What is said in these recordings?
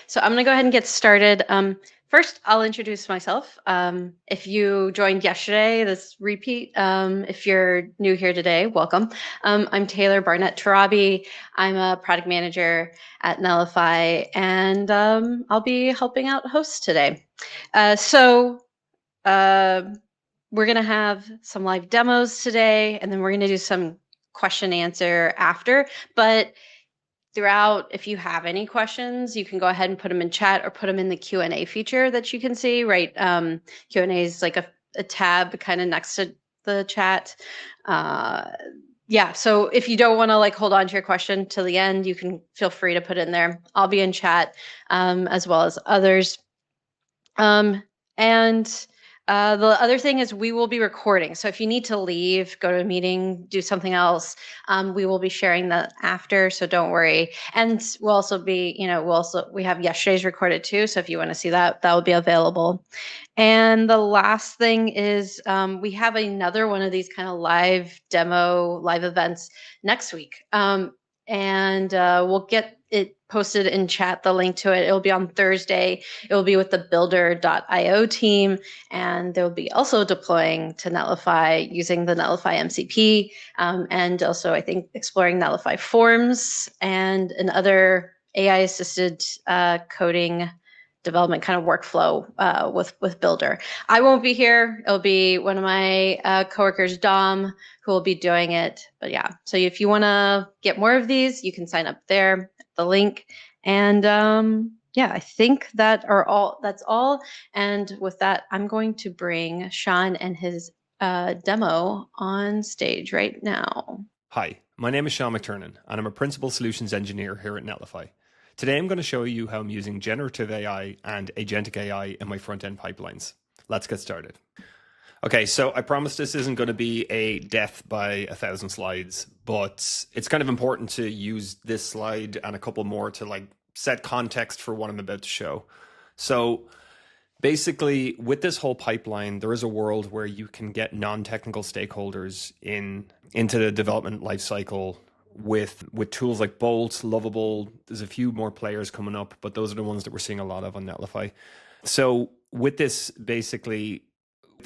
So I'm going to go ahead and get started. First, I'll introduce myself. If you joined yesterday, this repeat. If you're new here today, welcome. I'm Taylor Barnett Tarabi. I'm a product manager at Netlify, and I'll be helping out hosts today. So uh, we're going to have some live demos today, and then we're going to do some question answer after. But throughout, if you have any questions, you can go ahead and put them in chat or put them in the Q&A feature that you can see, right? Q&A is like a tab kind of next to the chat. Yeah, so if you don't want to like hold on to your question till the end, you can feel free to put it in there. I'll be in chat as well as others. And the other thing is we will be recording. So if you need to leave, go to a meeting, do something else, we will be sharing that after. So don't worry. And we'll also be, we have yesterday's recorded too. So if you want to see that, that will be available. And the last thing is we have another one of these kind of live events next week. And we'll get it posted in chat, the link to it. It'll be on Thursday. It will be with the builder.io team, and they'll be also deploying to Netlify using the Netlify MCP, and also I think exploring Netlify forms and another AI-assisted coding development kind of workflow with Builder. I won't be here. It'll be one of my coworkers, Dom, who will be doing it. But yeah, so if you want to get more of these, you can sign up there, the link. And yeah, I think that's all. And with that, I'm going to bring Sean and his demo on stage right now. Hi, my name is Sean McTurnan, and I'm a Principal Solutions Engineer here at Netlify. Today I'm going to show you how I'm using generative AI and agentic AI in my front-end pipelines. Let's get started. Okay, so I promise this isn't going to be a death by 1,000 slides, but it's kind of important to use this slide and a couple more to like set context for what I'm about to show. So basically, with this whole pipeline, there is a world where you can get non-technical stakeholders into the development lifecycle with tools like Bolt, Lovable. There's a few more players coming up, but those are the ones that we're seeing a lot of on Netlify. So with this, basically,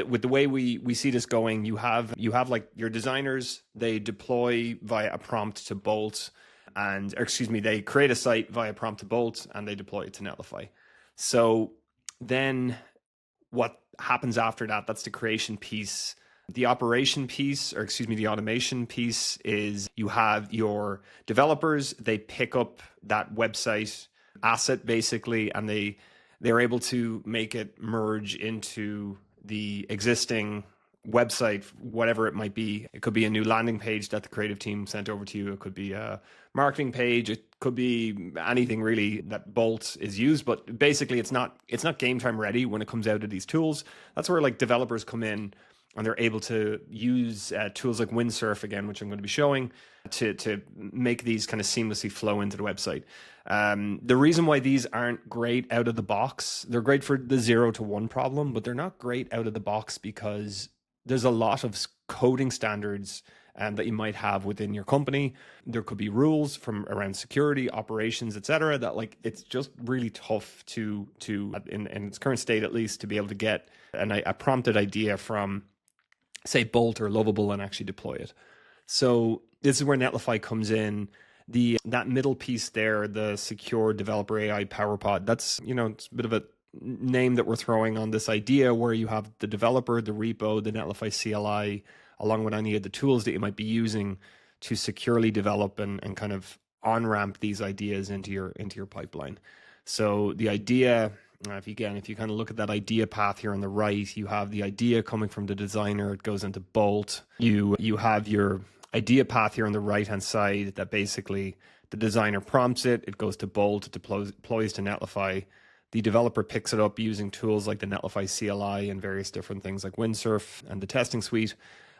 with the way we see this going, you have like your designers, they deploy via a prompt to Bolt, they create a site via prompt to Bolt and they deploy it to Netlify. So then what happens after that, that's the creation piece. The operation piece, the automation piece is you have your developers, they pick up that website asset basically, and they're able to make it merge into the existing website, whatever it might be. It could be a new landing page that the creative team sent over to you. It could be a marketing page. It could be anything really that Bolt is used, but basically it's not game time ready when it comes out of these tools. That's where like developers come in and they're able to use tools like Windsurf again, which I'm going to be showing, to make these kind of seamlessly flow into the website. The reason why these aren't great out of the box, they're great for the 0 to 1 problem, but they're not great out of the box because there's a lot of coding standards that you might have within your company. There could be rules from around security, operations, etc. that like it's just really tough to in its current state at least to be able to get a prompted idea from say Bolt or Lovable and actually deploy it. So this is where Netlify comes in. That middle piece there, the secure developer AI power pod, that's it's a bit of a name that we're throwing on this idea where you have the developer, the repo, the Netlify CLI, along with any of the tools that you might be using to securely develop and kind of on-ramp these ideas into your pipeline. So the idea, if you kind of look at that idea path here on the right, you have the idea coming from the designer, it goes into Bolt. You have your idea path here on the right-hand side that basically the designer prompts it, it goes to Bolt, it deploys to Netlify. The developer picks it up using tools like the Netlify CLI and various different things like Windsurf and the testing suite.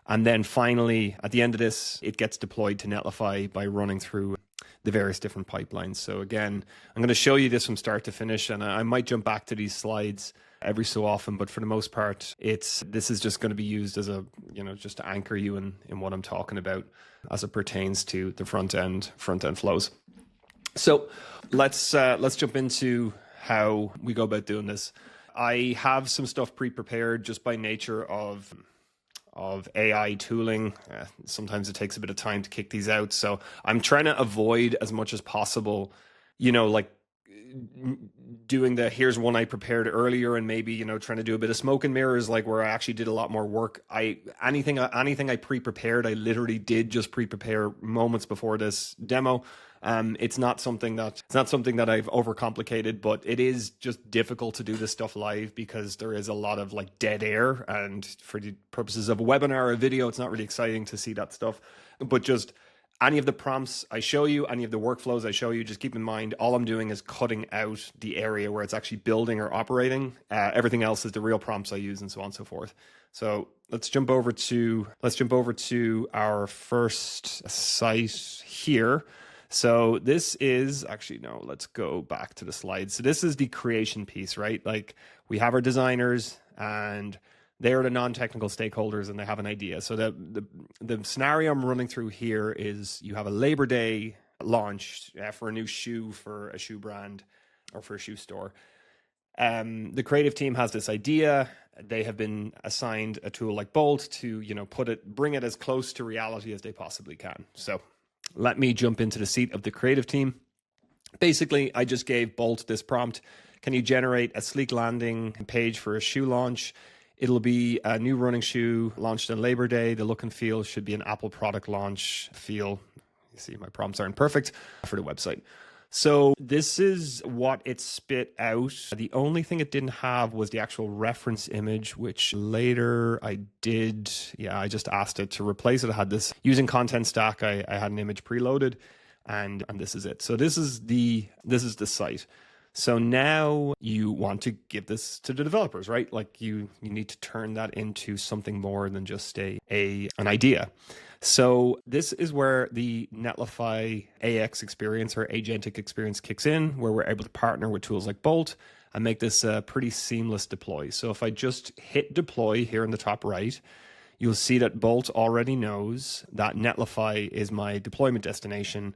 And then finally, at the end of this, it gets deployed to Netlify by running through the various different pipelines. So again, I'm going to show you this from start to finish, and I might jump back to these slides every so often, but for the most part, this is just going to be used as just to anchor you in what I'm talking about as it pertains to the front end flows. So let's jump into how we go about doing this. I have some stuff pre-prepared just by nature of AI tooling. Sometimes it takes a bit of time to kick these out. So I'm trying to avoid as much as possible, like doing the here's one I prepared earlier and maybe, trying to do a bit of smoke and mirrors, like where I actually did a lot more work. Anything I pre-prepared, I literally did just pre-prepare moments before this demo. It's not something that I've overcomplicated, but it is just difficult to do this stuff live because there is a lot of like dead air, and for the purposes of a webinar or a video, it's not really exciting to see that stuff. But just any of the prompts I show you, any of the workflows I show you, just keep in mind, all I'm doing is cutting out the area where it's actually building or operating. Everything else is the real prompts I use and so on and so forth. So let's jump over to our first site here. So this is actually, no, let's go back to the slides. So this is the creation piece, right? Like we have our designers and they are the non-technical stakeholders and they have an idea. So the scenario I'm running through here is you have a Labor Day launch for a new shoe, for a shoe brand or for a shoe store. The creative team has this idea. They have been assigned a tool like Bolt to, bring it as close to reality as they possibly can. So let me jump into the seat of the creative team. Basically, I just gave Bolt this prompt. Can you generate a sleek landing page for a shoe launch? It'll be a new running shoe launched on Labor Day. The look and feel should be an Apple product launch feel. You see, my prompts aren't perfect for the website. So this is what it spit out. The only thing it didn't have was the actual reference image, which later I did. Yeah, I just asked it to replace it. I had this using Content Stack. I had an image preloaded, and this is it. So this is the site. So now you want to give this to the developers, right? Like you need to turn that into something more than just an idea. So this is where the Netlify AX experience or agentic experience kicks in, where we're able to partner with tools like Bolt and make this a pretty seamless deploy. So if I just hit deploy here in the top right, you'll see that Bolt already knows that Netlify is my deployment destination,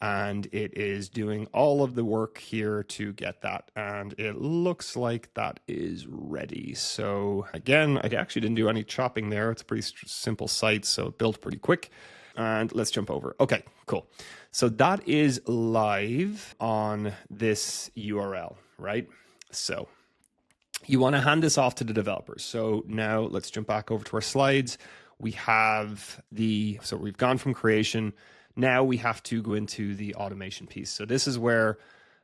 and it is doing all of the work here to get that. And it looks like that is ready. So again, I actually didn't do any chopping there. It's a pretty simple site, so it built pretty quick. And let's jump over. Okay, cool. So that is live on this URL, right? So you want to hand this off to the developers. So now let's jump back over to our slides. We've gone from creation. Now we have to go into the automation piece. So this is where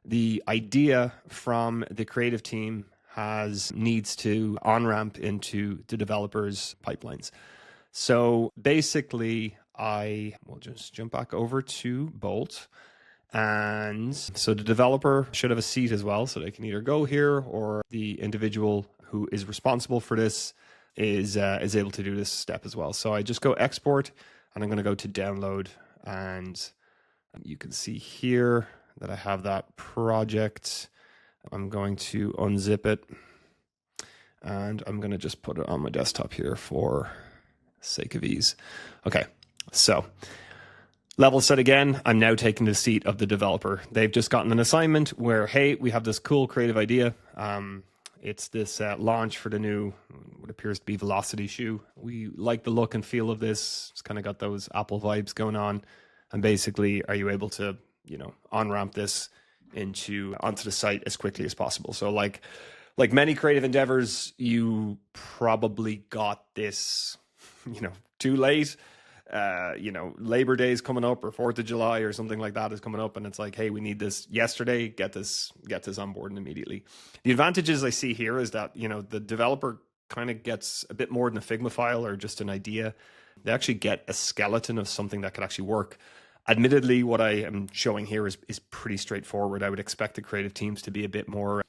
the idea from the creative team needs to on-ramp into the developers' pipelines. So basically, I will just jump back over to Bolt. And so the developer should have a seat as well. So they can either go here, or the individual who is responsible for this is able to do this step as well. So I just go export, and I'm going to go to download. And you can see here that I have that project. I'm going to unzip it, and I'm going to just put it on my desktop here for sake of ease. Okay, so level set again. I'm now taking the seat of the developer. They've just gotten an assignment where, hey, we have this cool creative idea. It's this launch for the new, what appears to be Velocity shoe. We like the look and feel of this. It's kind of got those Apple vibes going on. And basically, are you able to, on-ramp this onto the site as quickly as possible? So like many creative endeavors, you probably got this, too late. Labor Day is coming up, or 4th of July or something like that is coming up, and it's like, hey, we need this yesterday, get this on board immediately. The advantages I see here is that, the developer kind of gets a bit more than a Figma file or just an idea. They actually get a skeleton of something that could actually work. Admittedly, what I am showing here is pretty straightforward. I would expect the creative teams to be a bit more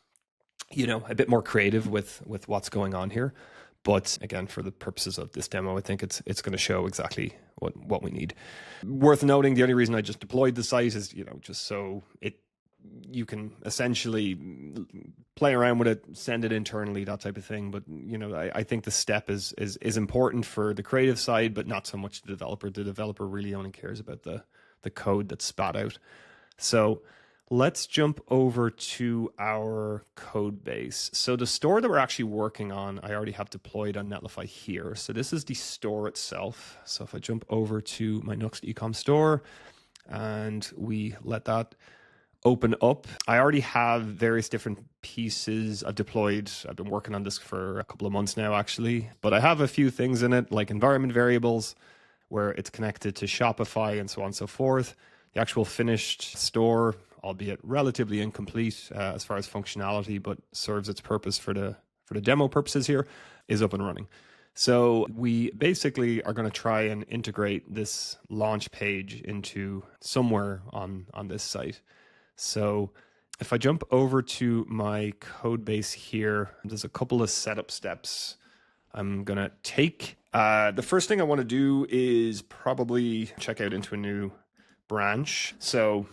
creative with what's going on here. But again, for the purposes of this demo, I think it's going to show exactly what we need. Worth noting, the only reason I just deployed the site is, just so you can essentially play around with it, send it internally, that type of thing. But, I think the step is important for the creative side, but not so much the developer. The developer really only cares about the code that's spat out. So let's jump over to our code base. So the store that we're actually working on, I already have deployed on Netlify here. So this is the store itself. So if I jump over to my Nuxt ecom store and we let that open up, I already have various different pieces I've deployed. I've been working on this for a couple of months now, actually, but I have a few things in it, like environment variables, where it's connected to Shopify and so on and so forth. The actual finished store, albeit relatively incomplete as far as functionality, but serves its purpose for the demo purposes here, is up and running. So we basically are going to try and integrate this launch page into somewhere on this site. So if I jump over to my code base here, there's a couple of setup steps I'm going to take. The first thing I want to do is probably check out into a new branch. So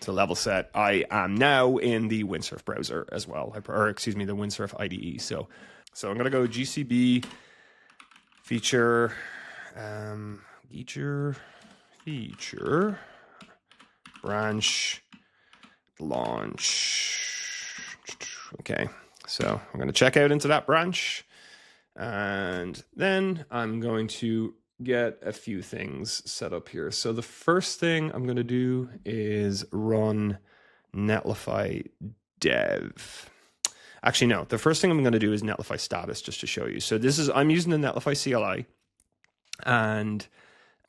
to level set, I am now in the Windsurf browser as well, or excuse me, the Windsurf IDE. So I'm going to go GCB feature branch launch. Okay, so I'm going to check out into that branch, and then I'm going to get a few things set up here. So the first thing I'm going to do is run Netlify dev. Actually, no, the first thing I'm going to do is Netlify status, just to show you. So I'm using the Netlify CLI, and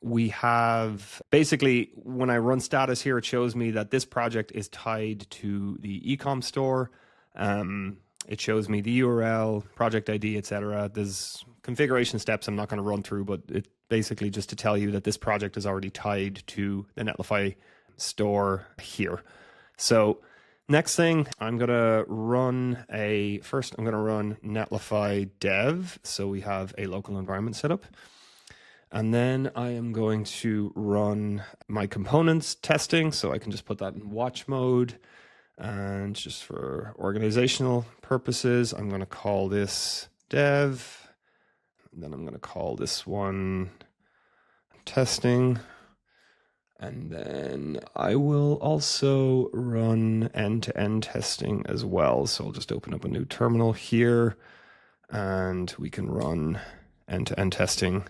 we have basically, when I run status here, it shows me that this project is tied to the ecom store. It shows me the URL, project ID, etc. There's configuration steps I'm not going to run through, but it basically just to tell you that this project is already tied to the Netlify store here. So next thing, I'm going to run Netlify dev. So we have a local environment set up. And then I am going to run my components testing. So I can just put that in watch mode. And just for organizational purposes, I'm going to call this dev. And then I'm going to call this one testing. And then I will also run end-to-end testing as well. So I'll just open up a new terminal here and we can run end-to-end testing,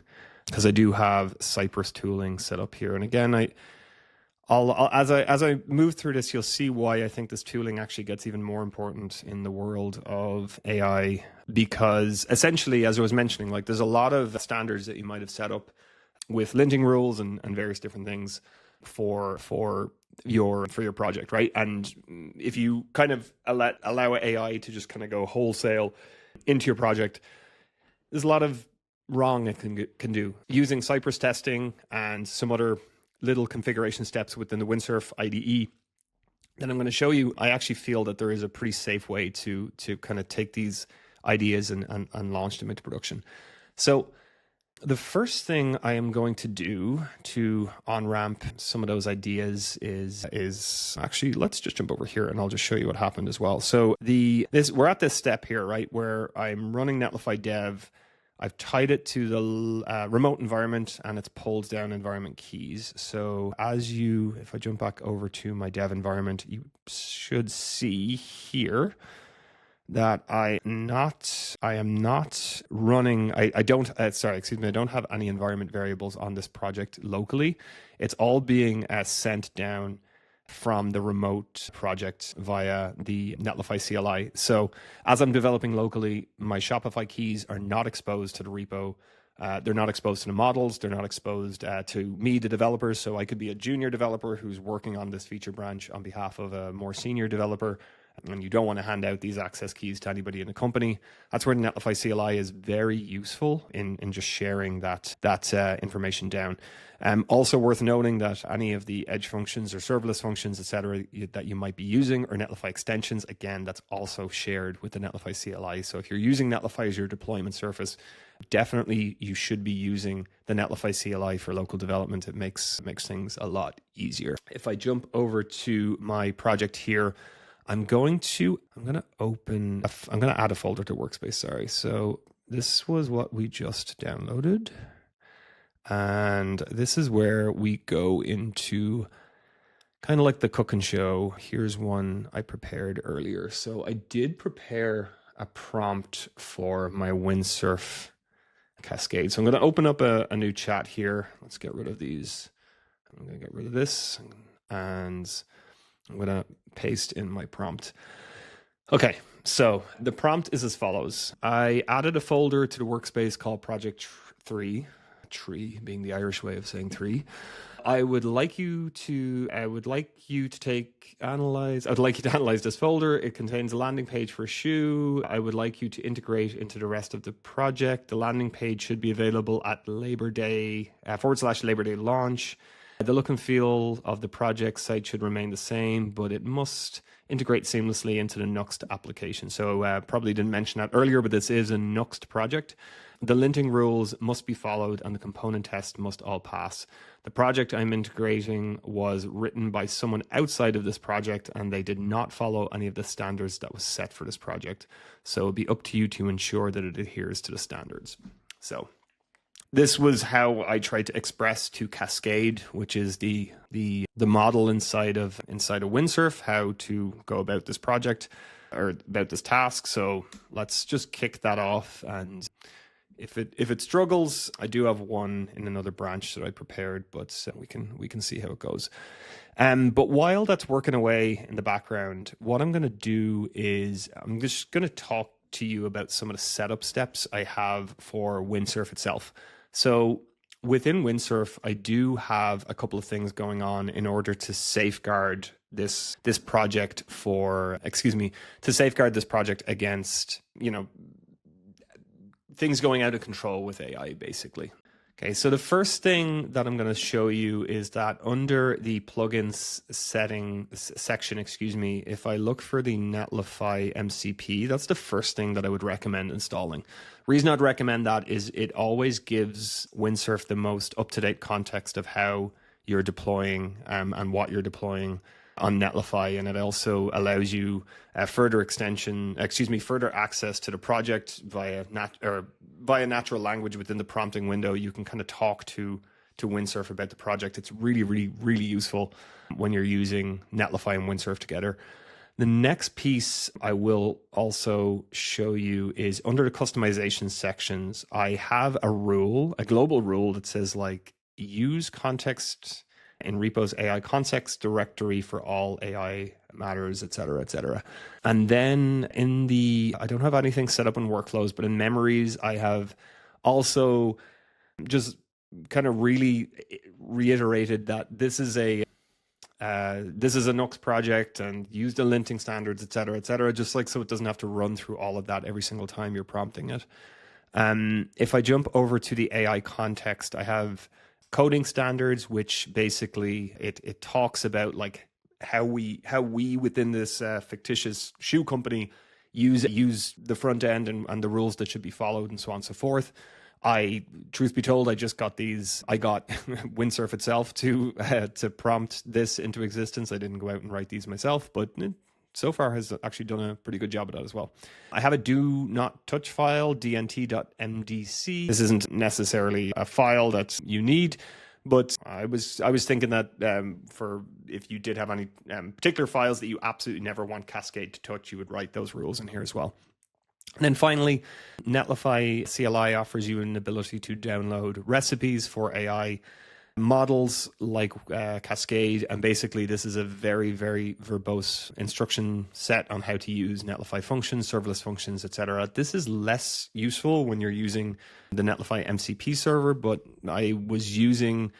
because I do have Cypress tooling set up here. And again, as I move through this, you'll see why I think this tooling actually gets even more important in the world of AI, because essentially, as I was mentioning, like there's a lot of standards that you might have set up with linting rules and various different things for your project, right? And if you kind of allow AI to just kind of go wholesale into your project, there's a lot of wrong it can do. Using Cypress testing and some other little configuration steps within the Windsurf IDE that I'm going to show you, I actually feel that there is a pretty safe way to kind of take these ideas and launch them into production. So the first thing I am going to do to on-ramp some of those ideas is actually, let's just jump over here and I'll just show you what happened as well. So we're at this step here, right, where I'm running Netlify dev. I've tied it to the remote environment and it's pulled down environment keys. So if I jump back over to my dev environment, you should see here that I am not running, I don't have any environment variables on this project locally. It's all being sent down from the remote project via the Netlify CLI. So as I'm developing locally, my Shopify keys are not exposed to the repo. They're not exposed to the models. They're not exposed to me, the developer. So I could be a junior developer who's working on this feature branch on behalf of a more senior developer. And you don't want to hand out these access keys to anybody in the company. That's where the Netlify CLI is very useful in just sharing that information down. Also worth noting that any of the edge functions or serverless functions, etc., that you might be using, or Netlify extensions, again, that's also shared with the Netlify CLI. So if you're using Netlify as your deployment surface, definitely you should be using the Netlify CLI for local development. It makes things a lot easier. If I jump over to my project here, I'm going to add a folder to workspace. Sorry. So this was what we just downloaded. And this is where we go into kind of like the cooking show. Here's one I prepared earlier. So I did prepare a prompt for my Windsurf cascade. So I'm going to open up a new chat here. Let's get rid of these. I'm going to get rid of this and I'm going to paste in my prompt. Okay, so the prompt is as follows. I added a folder to the workspace called Project 3, tree being the Irish way of saying three. I would like you to analyze this folder. It contains a landing page for a shoe. I would like you to integrate into the rest of the project. The landing page should be available at Labor Day /Labor Day launch. The look and feel of the project site should remain the same, but it must integrate seamlessly into the Nuxt application. So probably didn't mention that earlier, but this is a Nuxt project. The linting rules must be followed and the component test must all pass. The project I'm integrating was written by someone outside of this project and they did not follow any of the standards that was set for this project. So it'll be up to you to ensure that it adheres to the standards. So this was how I tried to express to Cascade, which is the model inside of Windsurf, how to go about this project or about this task. So let's just kick that off, and if it struggles, I do have one in another branch that I prepared, but we can see how it goes. But while that's working away in the background, what I'm going to do is I'm just going to talk to you about some of the setup steps I have for Windsurf itself. So within Windsurf, I do have a couple of things going on in order to safeguard this project against, things going out of control with AI, basically. Okay, so the first thing that I'm going to show you is that under the plugins section, if I look for the Netlify MCP, that's the first thing that I would recommend installing. Reason I'd recommend that is it always gives Windsurf the most up-to-date context of how you're deploying and what you're deploying on Netlify, and it also allows you further access to the project via natural language within the prompting window. You can kind of talk to Windsurf about the project. It's really, really, really useful when you're using Netlify and Windsurf together. The next piece I will also show you is under the customization sections. I have a global rule that says use context in repos AI context directory for all AI matters, etc., etc. And then I don't have anything set up in workflows, but in memories, I have also just kind of really reiterated that this is a Nuxt project and use the linting standards, etc., etc., just so it doesn't have to run through all of that every single time you're prompting it. If I jump over to the AI context, I have coding standards, which basically it talks about how we within this fictitious shoe company use the front end and the rules that should be followed and so on and so forth. Truth be told, I got Windsurf itself to prompt this into existence. I didn't go out and write these myself, but it so far has actually done a pretty good job of that as well. I have a do not touch file, dnt.mdc. This isn't necessarily a file that you need, but I was thinking that for if you did have any particular files that you absolutely never want Cascade to touch, you would write those rules in here as well. And then finally, Netlify CLI offers you an ability to download recipes for AI models like Cascade, and basically this is a very, very verbose instruction set on how to use Netlify functions, serverless functions, etc. This is less useful when you're using the Netlify MCP server, but I was using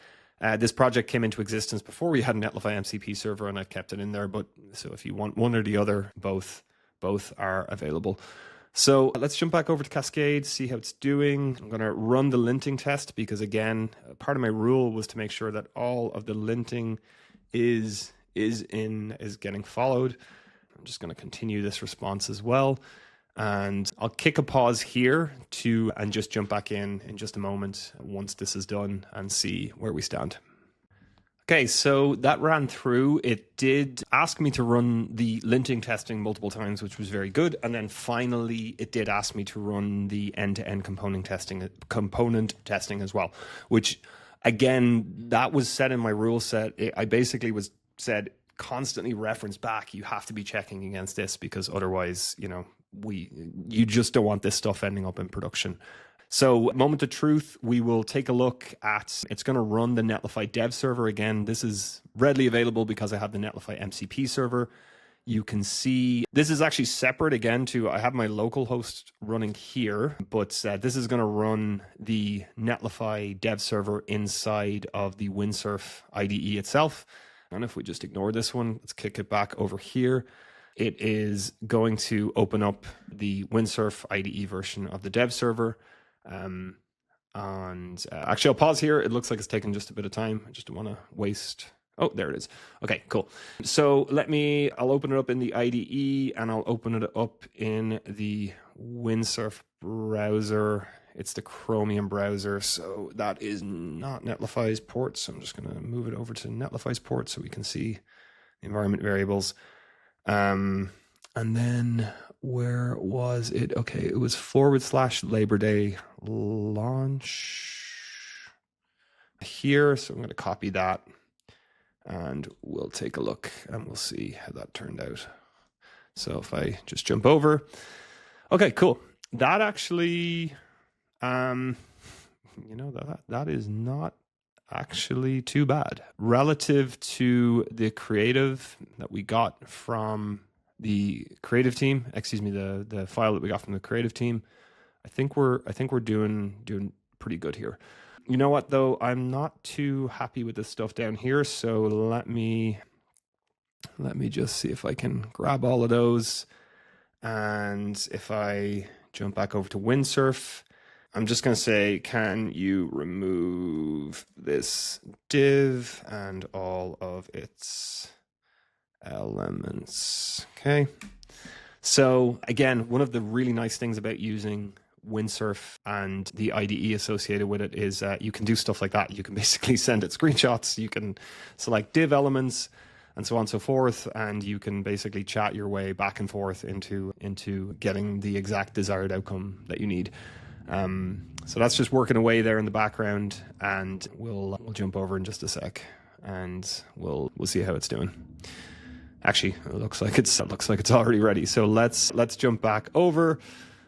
this project came into existence before we had a Netlify MCP server, and I kept it in there. But so if you want one or the other, both are available. So let's jump back over to Cascade, see how it's doing. I'm going to run the linting test because, again, part of my rule was to make sure that all of the linting is getting followed. I'm just going to continue this response as well. And I'll kick a pause here and just jump back in just a moment once this is done and see where we stand. Okay, so that ran through. It did ask me to run the linting testing multiple times, which was very good. And then finally, it did ask me to run the end-to-end component testing as well, which, again, that was set in my rule set. I basically was said, constantly reference back, you have to be checking against this, because otherwise, you just don't want this stuff ending up in production. So moment of truth, we will take a look at, it's going to run the Netlify dev server again. This is readily available because I have the Netlify MCP server. You can see this is actually separate again to, I have my local host running here, but this is going to run the Netlify dev server inside of the Windsurf IDE itself. And if we just ignore this one, let's kick it back over here. It is going to open up the Windsurf IDE version of the dev server. Actually, I'll pause here. It looks like it's taking just a bit of time. I just don't want to waste. Oh, there it is. Okay, cool. So I'll open it up in the IDE, and I'll open it up in the Windsurf browser. It's the Chromium browser. So that is not Netlify's port. So I'm just going to move it over to Netlify's port so we can see the environment variables. And then where was it? Okay, it was / Labor Day launch here. So I'm going to copy that, and we'll take a look and we'll see how that turned out. So if I just jump over, okay, cool. That actually, that is not actually too bad relative to the creative that we got from the creative team. Excuse me, the file that we got from the creative team. I think we're doing pretty good here. You know what though? I'm not too happy with this stuff down here. So let me just see if I can grab all of those. And if I jump back over to Windsurf, I'm just going to say, can you remove this div and all of its elements? Okay. So again, one of the really nice things about using Windsurf and the IDE associated with it is you can do stuff like that. You can basically send it screenshots. You can select div elements and so on and so forth, and you can basically chat your way back and forth into getting the exact desired outcome that you need. So that's just working away there in the background, and we'll jump over in just a sec, and we'll see how it's doing. Actually, it looks like it's already ready. So let's jump back over.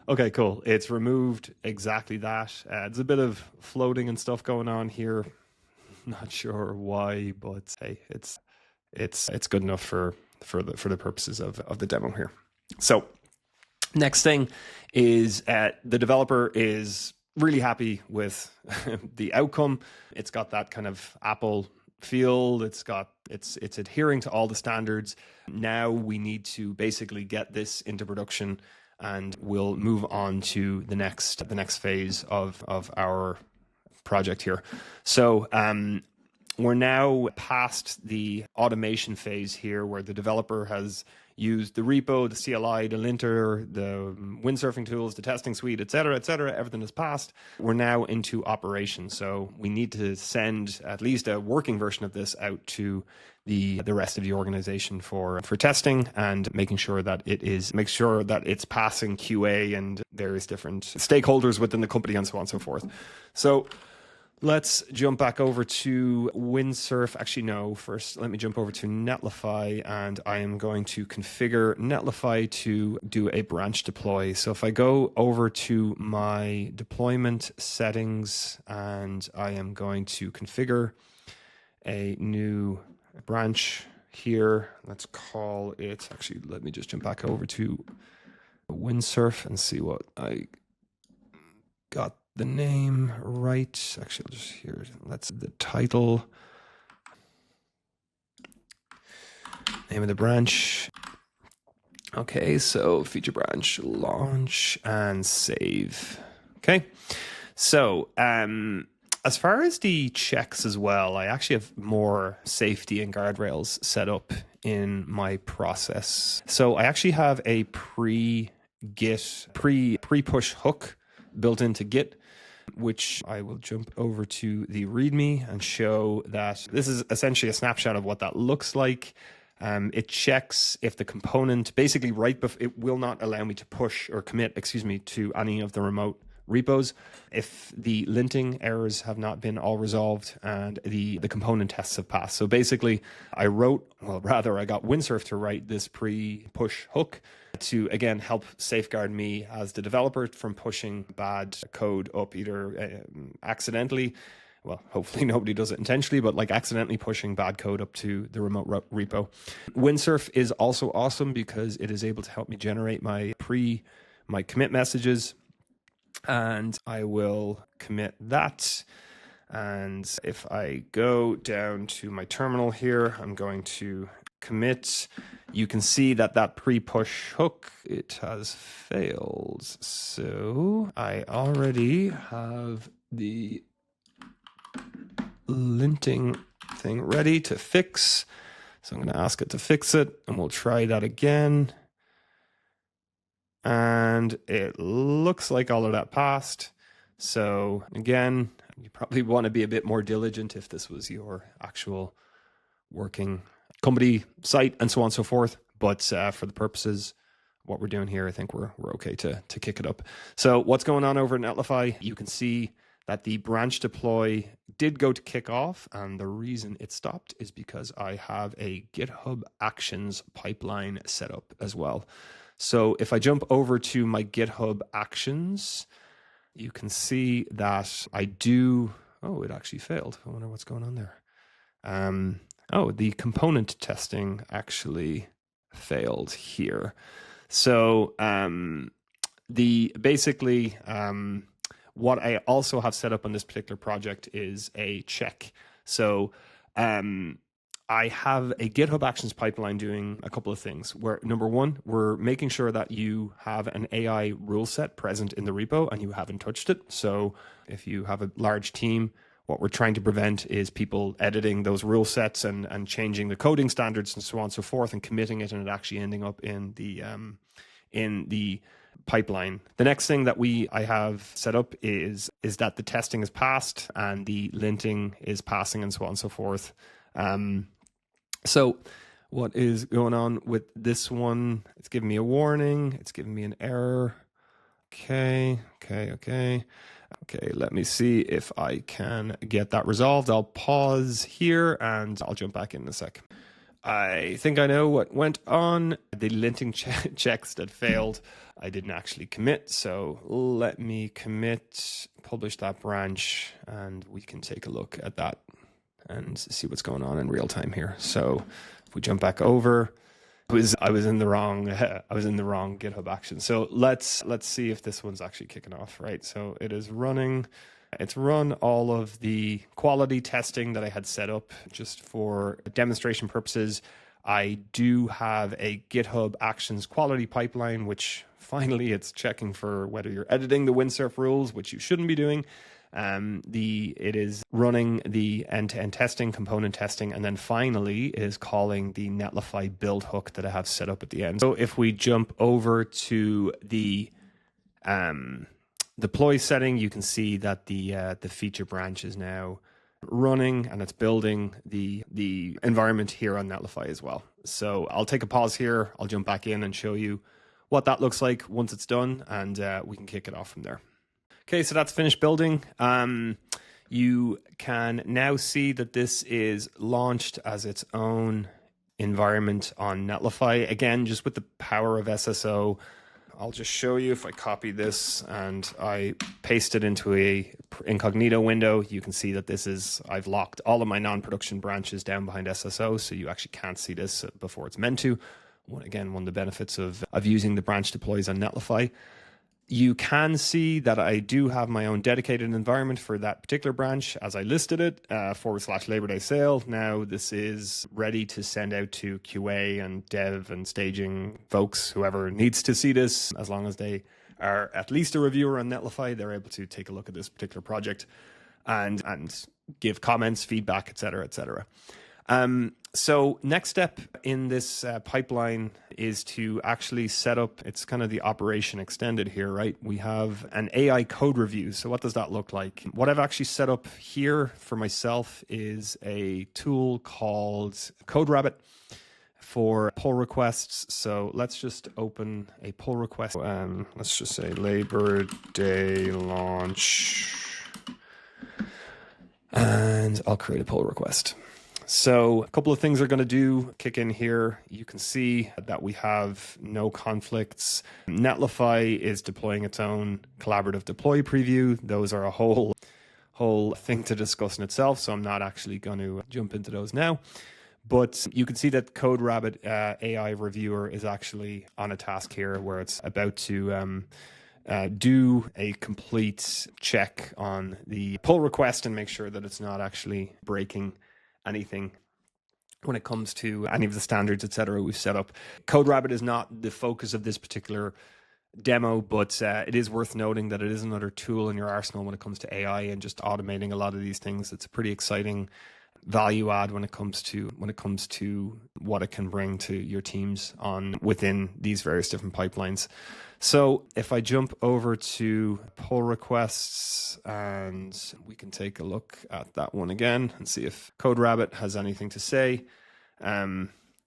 Okay, cool. It's removed exactly that. There's a bit of floating and stuff going on here. Not sure why, but hey, it's good enough for the purposes of the demo here. So next thing is the developer is really happy with the outcome. It's got that kind of Apple feel. It's adhering to all the standards. Now we need to basically get this into production, and we'll move on to the next phase of our project here. So we're now past the automation phase here, where the developer has used the repo, the CLI, the linter, the windsurfing tools, the testing suite, et cetera, everything is passed. We're now into operation. So we need to send at least a working version of this out to the rest of the organization for testing, and making sure that it's passing QA and various different stakeholders within the company, and so on and so forth. So let's jump back over to Windsurf. Actually, no, first let me jump over to Netlify, and I am going to configure Netlify to do a branch deploy. So if I go over to my deployment settings, and I am going to configure a new branch here. Let's call it, actually, let me just jump back over to Windsurf and see what I got the name right. Actually, I'll just here, that's the title, name of the branch. Okay, so feature branch, launch, and save. Okay, so as far as the checks as well, I actually have more safety and guardrails set up in my process. So I actually have a pre-push hook built into Git, which I will jump over to the README and show that this is essentially a snapshot of what that looks like. It checks if the component, basically it will not allow me to push or commit, to any of the remote repos if the linting errors have not been all resolved and the component tests have passed. So basically, I got Windsurf to write this pre-push hook to, again, help safeguard me as the developer from pushing bad code up either accidentally. Well, hopefully nobody does it intentionally, but like accidentally pushing bad code up to the remote repo. Windsurf is also awesome because it is able to help me generate my commit messages, and I will commit that. And if I go down to my terminal here, I'm going to commit. You can see that pre-push hook, it has failed. So I already have the linting thing ready to fix. So I'm going to ask it to fix it, and we'll try that again. And it looks like all of that passed. So again, you probably want to be a bit more diligent if this was your actual working company site and so on and so forth. But for the purposes of what we're doing here, I think we're okay to kick it up. So what's going on over at Netlify? You can see that the branch deploy did go to kick off, and the reason it stopped is because I have a GitHub Actions pipeline set up as well. So if I jump over to my GitHub Actions, you can see that I do, it actually failed. I wonder what's going on there. The component testing actually failed here. So what I also have set up on this particular project is a check. So I have a GitHub Actions pipeline doing a couple of things where, number one, we're making sure that you have an AI rule set present in the repo and you haven't touched it. So if you have a large team, what we're trying to prevent is people editing those rule sets and changing the coding standards and so on and so forth and committing it and it actually ending up in the pipeline. The next thing that I have set up is that the testing is passed and the linting is passing and so on and so forth. So what is going on with this one? It's giving me a warning. It's giving me an error. Okay. Let me see if I can get that resolved. I'll pause here and I'll jump back in a sec. I think I know what went on. The linting checks that failed, I didn't actually commit. So let me commit, publish that branch, and we can take a look at that and see what's going on in real time here. So if we jump back over, I was in the wrong GitHub action. So let's see if this one's actually kicking off, right? So it is running. It's run all of the quality testing that I had set up just for demonstration purposes. I do have a GitHub Actions quality pipeline, which finally it's checking for whether you're editing the Windsurf rules, which you shouldn't be doing. It is running the end-to-end testing, component testing, and then finally it is calling the Netlify build hook that I have set up at the end. So if we jump over to the deploy setting, you can see that the feature branch is now running and it's building the environment here on Netlify as well. So I'll take a pause here. I'll jump back in and show you what that looks like once it's done, and we can kick it off from there. Okay, so that's finished building. You can now see that this is launched as its own environment on Netlify. Again, just with the power of SSO, I'll just show you if I copy this and I paste it into a incognito window. You can see that I've locked all of my non-production branches down behind SSO, so you actually can't see this before it's meant to. Again, one of the benefits of using the branch deploys on Netlify. You can see that I do have my own dedicated environment for that particular branch as I listed it, / Labor Day sale. Now this is ready to send out to QA and dev and staging folks, whoever needs to see this. As long as they are at least a reviewer on Netlify, they're able to take a look at this particular project and give comments, feedback, etc., etc. So next step in this pipeline is to actually set up, it's kind of the operation extended here, right? We have an AI code review. So what does that look like? What I've actually set up here for myself is a tool called CodeRabbit for pull requests. So let's just open a pull request. Let's just say Labor Day launch, and I'll create a pull request. So a couple of things are going to kick in here. You can see that we have no conflicts. Netlify is deploying its own collaborative deploy preview. Those are a whole thing to discuss in itself, so I'm not actually going to jump into those now. But you can see that CodeRabbit AI Reviewer is actually on a task here where it's about to do a complete check on the pull request and make sure that it's not actually breaking anything when it comes to any of the standards, etc. we've set up. CodeRabbit is not the focus of this particular demo, but it is worth noting that it is another tool in your arsenal when it comes to AI and just automating a lot of these things. It's a pretty exciting value add when it comes to what it can bring to your teams on within these various different pipelines. So if I jump over to pull requests, and we can take a look at that one again and see if CodeRabbit has anything to say.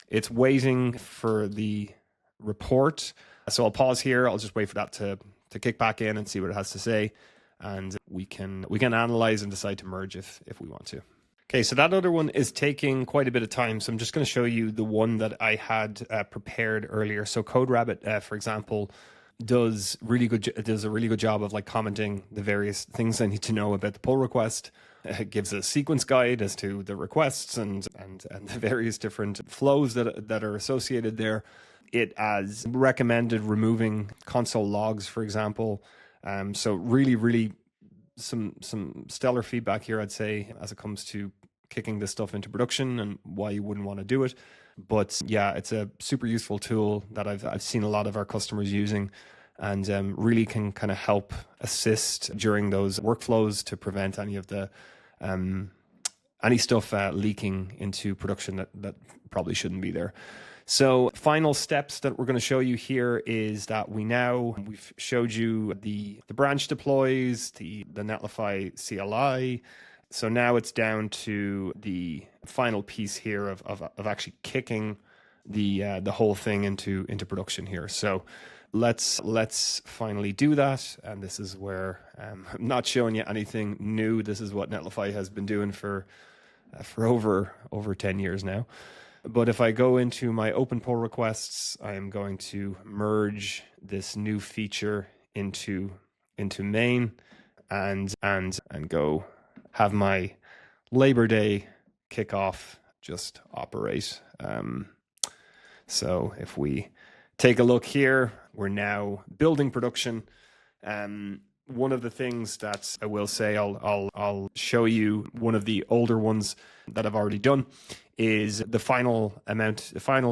It's waiting for the report. So I'll pause here. I'll just wait for that to kick back in and see what it has to say. And we can analyze and decide to merge if we want to. Okay, so that other one is taking quite a bit of time. So I'm just going to show you the one that I had prepared earlier. So CodeRabbit, for example, does a really good job of like commenting the various things I need to know about the pull request. It gives a sequence guide as to the requests and the various different flows that are associated there. It has recommended removing console logs, for example. So really some stellar feedback here, I'd say, as it comes to kicking this stuff into production and why you wouldn't want to do it. But yeah, it's a super useful tool that I've seen a lot of our customers using, and really can kind of help assist during those workflows to prevent any of the any stuff leaking into production that probably shouldn't be there. So final steps that we're going to show you here is that we've showed you the branch deploys, the Netlify CLI. So now it's down to the final piece here of actually kicking the whole thing into production here. So let's finally do that. And this is where I'm not showing you anything new. This is what Netlify has been doing for over 10 years now. But if I go into my open pull requests, I am going to merge this new feature into main and go have my Labor Day kickoff just operate. So if we take a look here, we're now building production. One of the things that I will say, I'll show you one of the older ones that I've already done, is the final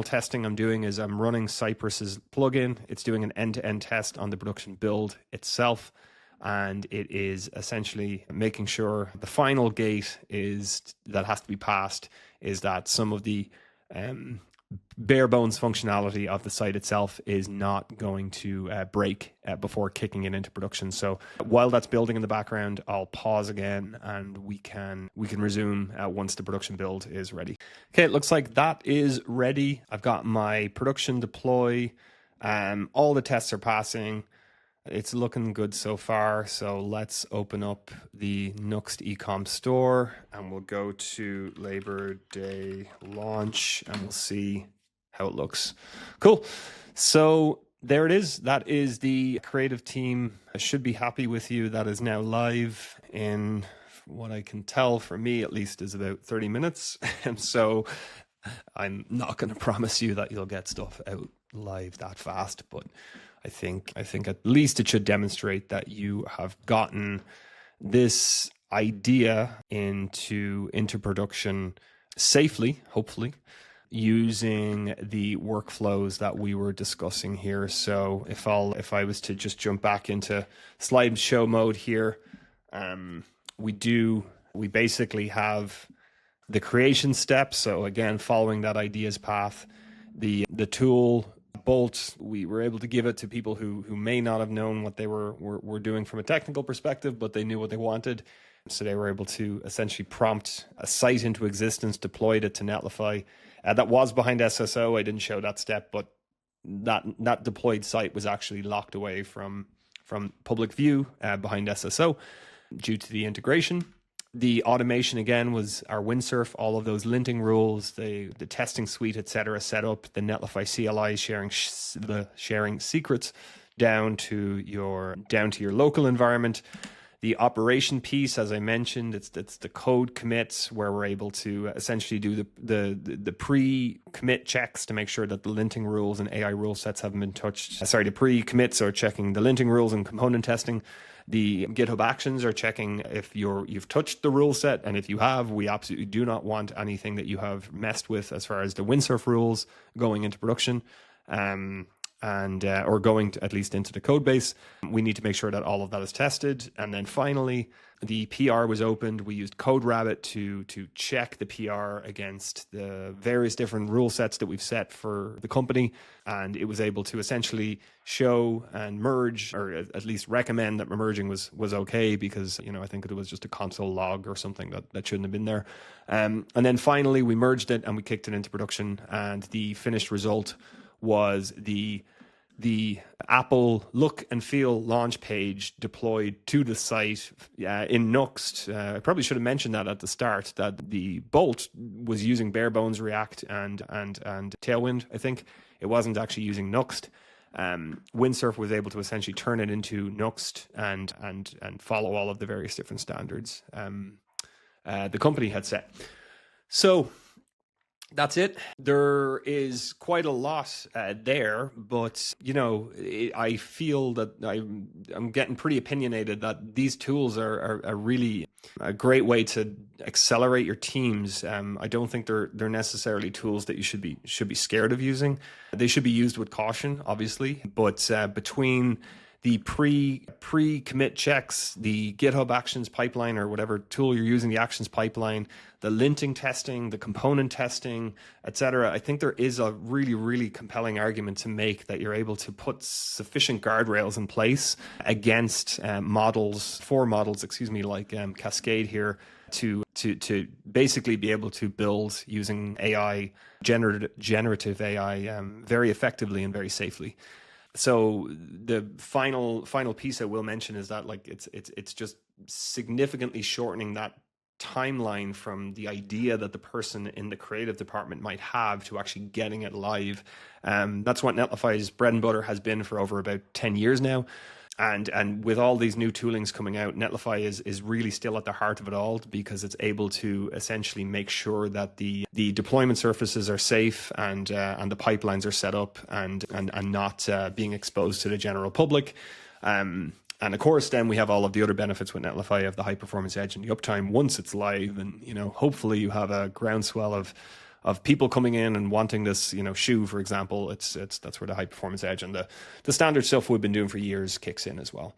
testing I'm doing is I'm running Cypress's plugin. It's doing an end-to-end test on the production build itself, and it is essentially making sure the final gate that has to be passed is that some of the bare bones functionality of the site itself is not going to break before kicking it into production. So while that's building in the background, I'll pause again and we can resume once the production build is ready. Okay, it looks like that is ready. I've got my production deploy. All the tests are passing. It's looking good so far. So let's open up the Nuxt ecom store and we'll go to Labor Day launch and we'll see how it looks. Cool. So there it is. That is the creative team. I should be happy with you. That is now live in what I can tell, for me at least, is about 30 minutes. And so I'm not going to promise you that you'll get stuff out live that fast, but I think at least it should demonstrate that you have gotten this idea into production safely, hopefully, using the workflows that we were discussing here. So if I was to just jump back into slideshow mode here, we basically have the creation steps. So again, following that ideas path, the tool Bolt, we were able to give it to people who may not have known what they were doing from a technical perspective, but they knew what they wanted. So they were able to essentially prompt a site into existence, deployed it to Netlify, That was behind SSO. I didn't show that step, but that deployed site was actually locked away from public view behind SSO due to the integration. The automation again was our Windsurf, all of those linting rules, the testing suite, etc., set up. The Netlify CLI sharing secrets down to your local environment. The operation piece, as I mentioned, it's the code commits where we're able to essentially do the pre-commit checks to make sure that the linting rules and AI rule sets haven't been touched. The pre-commits are checking the linting rules and component testing. The GitHub actions are checking if you've touched the rule set, and if you have, we absolutely do not want anything that you have messed with as far as the Windsurf rules going into production. Or going to, at least into the code base. We need to make sure that all of that is tested. And then finally, the PR was opened. We used CodeRabbit to check the PR against the various different rule sets that we've set for the company. And it was able to essentially show and merge, or at least recommend that merging was okay, because, I think it was just a console log or something that shouldn't have been there. And then finally, we merged it and we kicked it into production. And the finished result was the Apple look and feel launch page deployed to the site in Nuxt. I probably should have mentioned that at the start, that the Bolt was using bare bones React and Tailwind. I think it wasn't actually using Nuxt. Windsurf was able to essentially turn it into Nuxt and follow all of the various different standards the company had set. So that's it. There is quite a lot there, but I feel that I'm getting pretty opinionated that these tools are really a great way to accelerate your teams. I don't think they're necessarily tools that you should be scared of using. They should be used with caution, obviously, but between the pre-commit checks, the GitHub Actions pipeline, or whatever tool you're using, the Actions pipeline, the linting testing, the component testing, etc. I think there is a really, really compelling argument to make that you're able to put sufficient guardrails in place against models, like Cascade here, to basically be able to build using AI, generative AI, very effectively and very safely. So the final piece I will mention is that it's just significantly shortening that timeline from the idea that the person in the creative department might have to actually getting it live. That's what Netlify's bread and butter has been for over about 10 years now. And with all these new toolings coming out, Netlify is really still at the heart of it all, because it's able to essentially make sure that the deployment surfaces are safe and the pipelines are set up and not being exposed to the general public. And of course, then we have all of the other benefits with Netlify of the high performance edge and the uptime once it's live. And hopefully you have a groundswell of people coming in and wanting this, shoe, for example. That's where the high performance edge and the standard stuff we've been doing for years kicks in as well.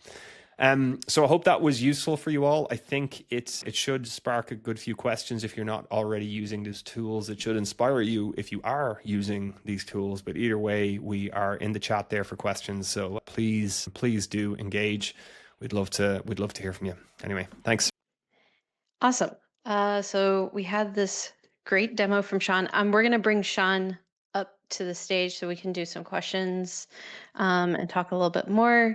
So I hope that was useful for you all. I think it should spark a good few questions if you're not already using these tools. It should inspire you if you are using these tools. But either way, we are in the chat there for questions. So please do engage. We'd love to hear from you. Anyway, thanks. Awesome. So we had this great demo from Sean. We're going to bring Sean up to the stage so we can do some questions and talk a little bit more.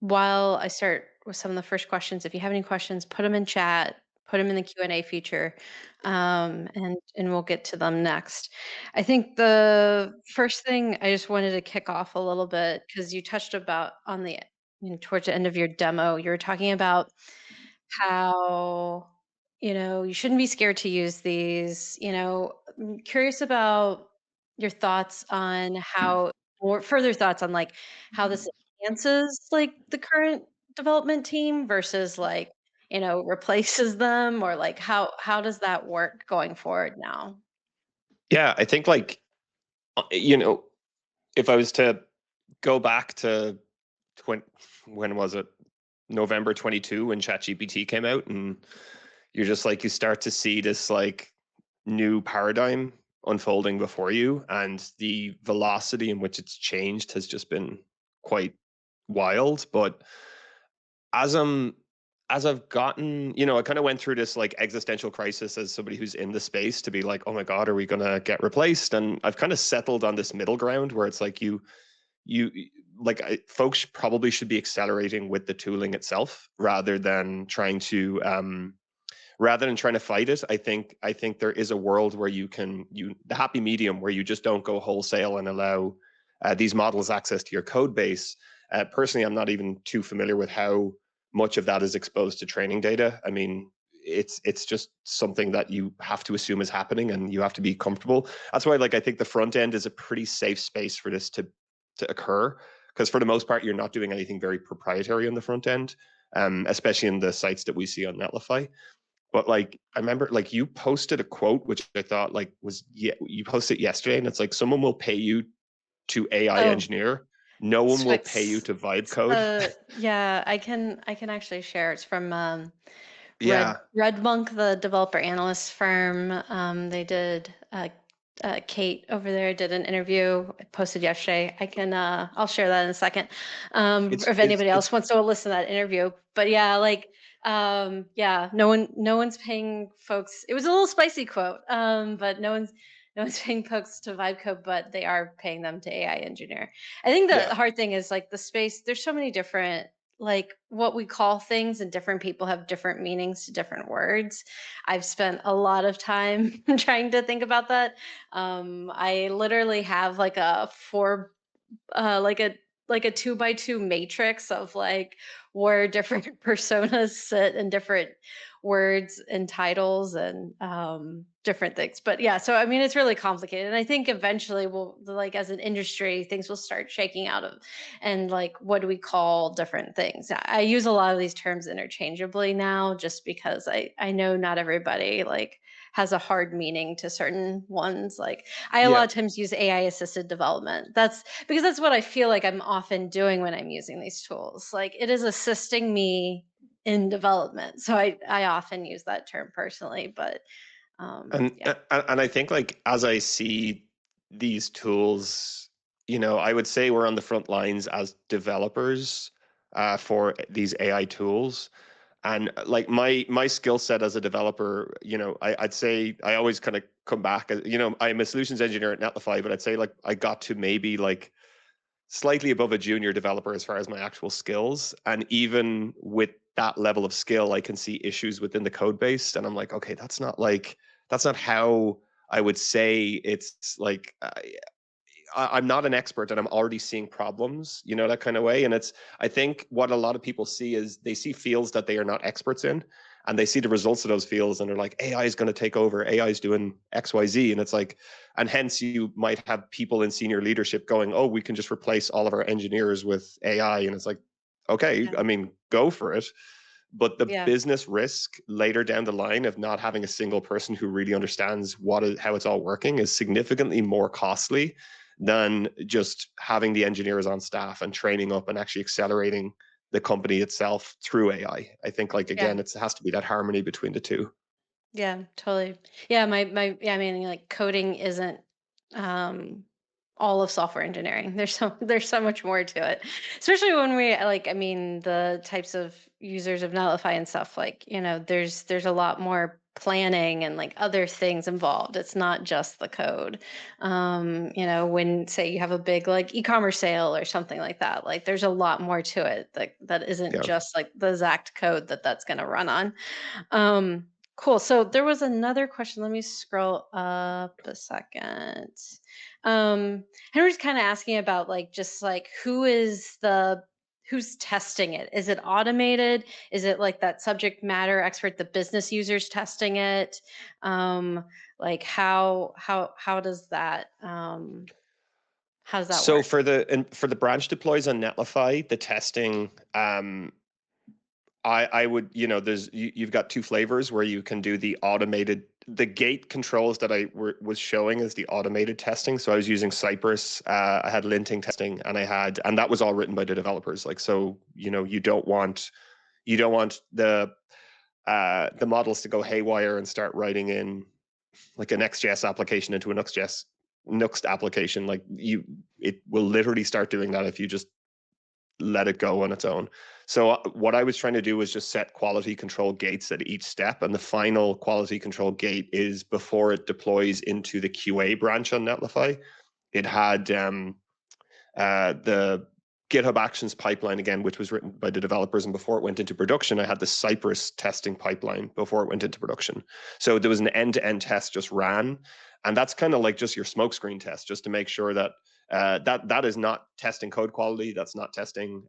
While I start with some of the first questions, if you have any questions, put them in chat, put them in the Q&A feature, and we'll get to them next. I think the first thing I just wanted to kick off a little bit, because you touched about on the towards the end of your demo, you were talking about how you shouldn't be scared to use these. I'm curious about your thoughts on how, or further thoughts on how this enhances the current development team versus replaces them, or how does that work going forward now? Yeah, I think if I was to go back to when was it? November 22, when ChatGPT came out, and you're just you start to see this new paradigm unfolding before you, and the velocity in which it's changed has just been quite wild. But as I'm as I've gotten, I kind of went through this like existential crisis as somebody who's in the space to be like, oh my God, are we gonna get replaced? And I've kind of settled on this middle ground where it's like you like folks probably should be accelerating with the tooling itself rather than trying to fight it. I think there is a world where the happy medium where you just don't go wholesale and allow these models access to your code base. Personally, I'm not even too familiar with how much of that is exposed to training data. I mean, it's just something that you have to assume is happening, and you have to be comfortable. That's why, like, I think the front end is a pretty safe space for this to occur, because for the most part, you're not doing anything very proprietary on the front end, especially in the sites that we see on Netlify. But like, I remember like you posted a quote, which I thought like you posted yesterday, and it's like, someone will pay you to AI Oh, engineer. No one will pay you Swix. to vibe code. Yeah, I can actually share. It's from Yeah, Red Monk, the developer analyst firm. They did Kate over there did an interview posted yesterday. I'll share that in a second. it's If it's anybody else it's wants to listen to that interview. But yeah, like yeah, no one's paying folks. It was a little spicy quote. But no one's paying folks to vibe code, but they are paying them to AI engineer. I think yeah, the hard thing is like the space, there's so many different like what we call things, and different people have different meanings to different words. I've spent a lot of time trying to think about that. I literally have like a four like a 2 by 2 matrix of like where different personas sit and different words and titles and different things. But yeah, so I mean, it's really complicated, and I think eventually we'll, like, as an industry, things will start shaking out of, and like, what do we call different things? I use a lot of these terms interchangeably now, just because I know not everybody like has a hard meaning to certain ones. Like, I a yeah. lot of times use AI assisted development. That's because that's what I feel like I'm often doing when I'm using these tools. Like, it is assisting me in development. So I often use that term personally, but And yeah. and I think, like, as I see these tools, I would say we're on the front lines as developers for these AI tools. And like my skill set as a developer, I'd say I always kind of come back as, I'm a solutions engineer at Netlify, but I'd say like I got to maybe like slightly above a junior developer as far as my actual skills. And even with that level of skill, I can see issues within the code base, and I'm like, okay, that's not how I would say it's like. I'm not an expert, and I'm already seeing problems, that kind of way. And I think what a lot of people see is they see fields that they are not experts in, and they see the results of those fields, and they're like, AI is going to take over, AI is doing XYZ. And it's like, and hence you might have people in senior leadership going, oh, we can just replace all of our engineers with AI. And it's like, okay, Yeah. I mean, go for it. But the Yeah. business risk later down the line of not having a single person who really understands how it's all working is significantly more costly than just having the engineers on staff and training up and actually accelerating the company itself through AI. I think, like, Yeah. again, it has to be that harmony between the two. Yeah, totally. Yeah, my yeah, I mean, like, coding isn't um all of software engineering. There's so much more to it. Especially when we like, I mean, the types of users of Netlify and stuff, like, there's a lot more planning and like other things involved. It's not just the code. When say you have a big like e-commerce sale or something like that, like there's a lot more to it that isn't Yeah. just like the exact code that's going to run on. Cool. So there was another question. Let me scroll up a second. Henry's kind of asking about like just like who's testing it? Is it automated? Is it like that subject matter expert, the business users testing it? Like how does that how does that So work? for the branch deploys on Netlify, the testing, I would, you've got two flavors where you can do the gate controls that was showing as the automated testing. So I was using Cypress, I had linting testing, and that was all written by the developers. Like, so, you don't want the models to go haywire and start writing in like an XJS application into a Nuxt application. Like, it will literally start doing that if you just let it go on its own. So what I was trying to do was just set quality control gates at each step. And the final quality control gate is before it deploys into the QA branch on Netlify. It had the GitHub Actions pipeline again, which was written by the developers. And before it went into production, I had the Cypress testing pipeline before it went into production. So there was an end-to-end test just ran. And that's kind of like just your smokescreen test, just to make sure that that is not testing code quality. That's not testing,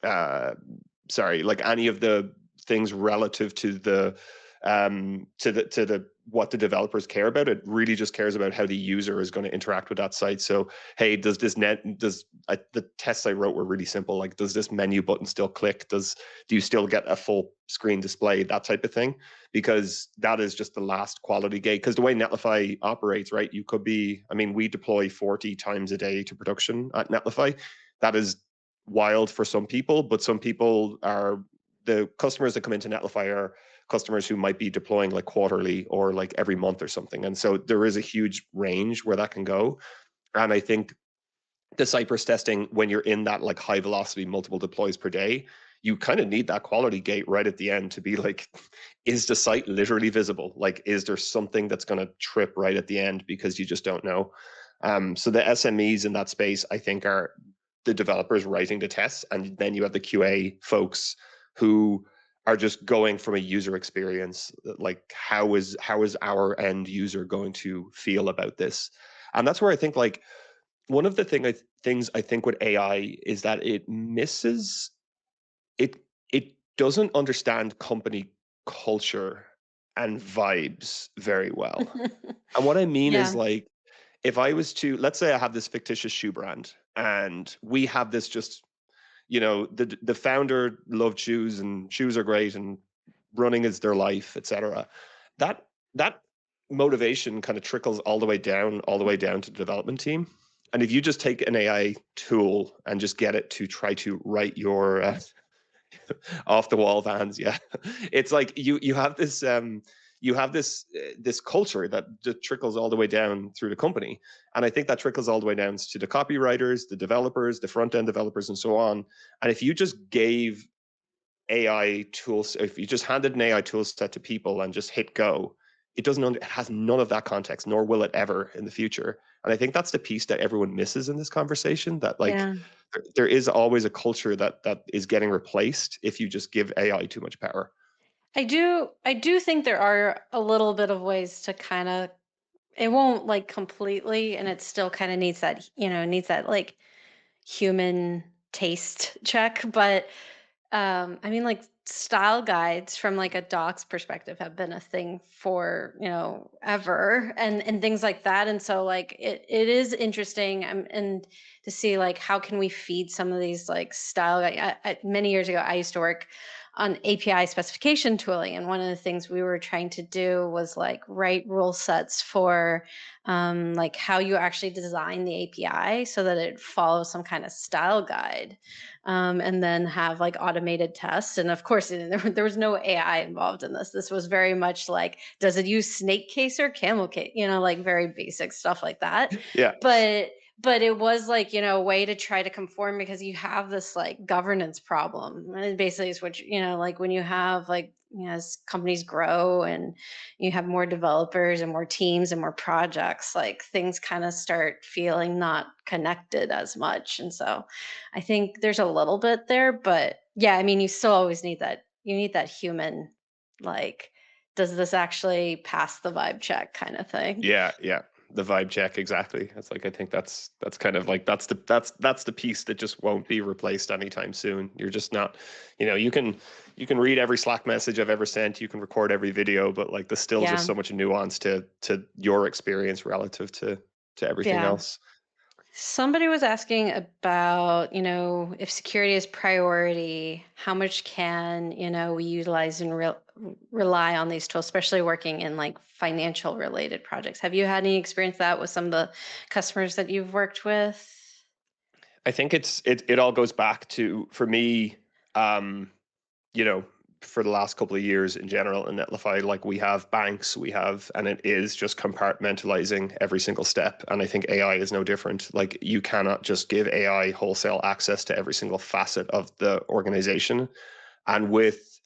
like any of the things relative to the what the developers care about. It really just cares about how the user is going to interact with that site. So, hey, the tests I wrote were really simple. Like, does this menu button still click? Do you still get a full screen display? That type of thing, because that is just the last quality gate. Because the way Netlify operates, right? You could be, I mean, we deploy 40 times a day to production at Netlify. That is wild for some people, but some people are, the customers that come into Netlify are customers who might be deploying like quarterly or like every month or something. And so there is a huge range where that can go. And I think the Cypress testing, when you're in that like high velocity, multiple deploys per day, you kind of need that quality gate right at the end to be like, is the site literally visible? Like, is there something that's going to trip right at the end, because you just don't know? So the SMEs in that space, I think, are the developers writing the tests, and then you have the QA folks who are just going from a user experience, like how is our end user going to feel about this? And that's where I think, like, one of the things I think with AI is that it misses it. It doesn't understand company culture and vibes very well. And what I mean is, Yeah. like, if I was to, let's say I have this fictitious shoe brand and we have this just, the founder loved shoes and shoes are great and running is their life, etc. That motivation kind of trickles all the way down to the development team. And if you just take an AI tool and just get it to try to write your off the wall vans, yeah, it's like you have this this culture that just trickles all the way down through the company. And I think that trickles all the way down to the copywriters, the developers, the front end developers, and so on. And if you just gave AI tools, if you just handed an AI tool set to people and just hit go, it has none of that context, nor will it ever in the future. And I think that's the piece that everyone misses in this conversation, that like Yeah. there is always a culture that is getting replaced if you just give AI too much power. I do think there are a little bit of ways to kind of, it won't like completely, and it still kind of needs that, needs that like human taste check. But I mean, like, style guides from like a doc's perspective have been a thing for, ever, and things like that. And so like it is interesting, and to see like how can we feed some of these like style many years ago I used to work on API specification tooling, and one of the things we were trying to do was like write rule sets for like how you actually design the API so that it follows some kind of style guide, and then have like automated tests. And of course, there was no AI involved in this. This was very much like, does it use snake case or camel case? Like very basic stuff like that. Yeah. But it was like, a way to try to conform, because you have this like governance problem. And it basically is what, like when you have like, as companies grow and you have more developers and more teams and more projects, like things kind of start feeling not connected as much. And so I think there's a little bit there, but yeah, I mean, you still always need that. You need that human, like, does this actually pass the vibe check kind of thing? Yeah, yeah. The vibe check, exactly. It's like, I think that's kind of like that's the piece that just won't be replaced anytime soon. You're just not, you can read every Slack message I've ever sent, you can record every video, but like there's still just Yeah. so much nuance to your experience relative to everything Yeah. else. Somebody was asking about, if security is priority, how much can, we utilize and rely on these tools, especially working in like financial related projects. Have you had any experience with that with some of the customers that you've worked with? I think it all goes back to, for me, um, you know, for the last couple of years in general in Netlify, like we have banks, and it is just compartmentalizing every single step. And I think AI is no different. Like you cannot just give AI wholesale access to every single facet of the organization. And with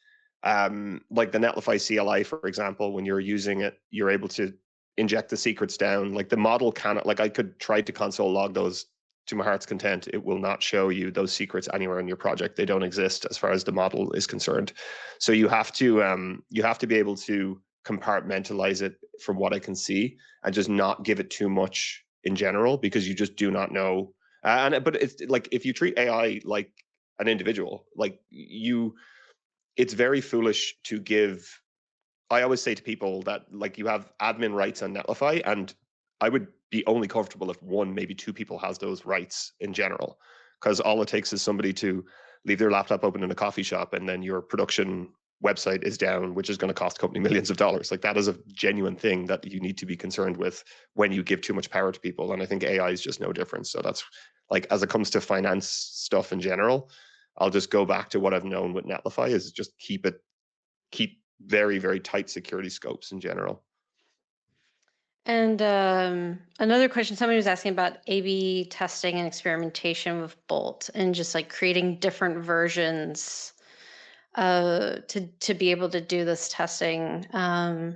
like the Netlify CLI, for example, when you're using it, you're able to inject the secrets down. Like the model cannot, like I could try to console log those to my heart's content. It will not show you those secrets anywhere in your project. They don't exist as far as the model is concerned. So you have to be able to compartmentalize it from what I can see and just not give it too much in general, because you just do not know. But it's like if you treat AI like an individual, like it's very foolish to give. I always say to people that like you have admin rights on Netlify, and I would be only comfortable if one, maybe two people has those rights in general, because all it takes is somebody to leave their laptop open in a coffee shop, and then your production website is down, which is going to cost the company millions of dollars. Like that is a genuine thing that you need to be concerned with when you give too much power to people. And I think AI is just no different. So that's like, as it comes to finance stuff in general, I'll just go back to what I've known with Netlify is just keep very, very tight security scopes in general. And another question, somebody was asking about A/B testing and experimentation with Bolt, and just like creating different versions to be able to do this testing. I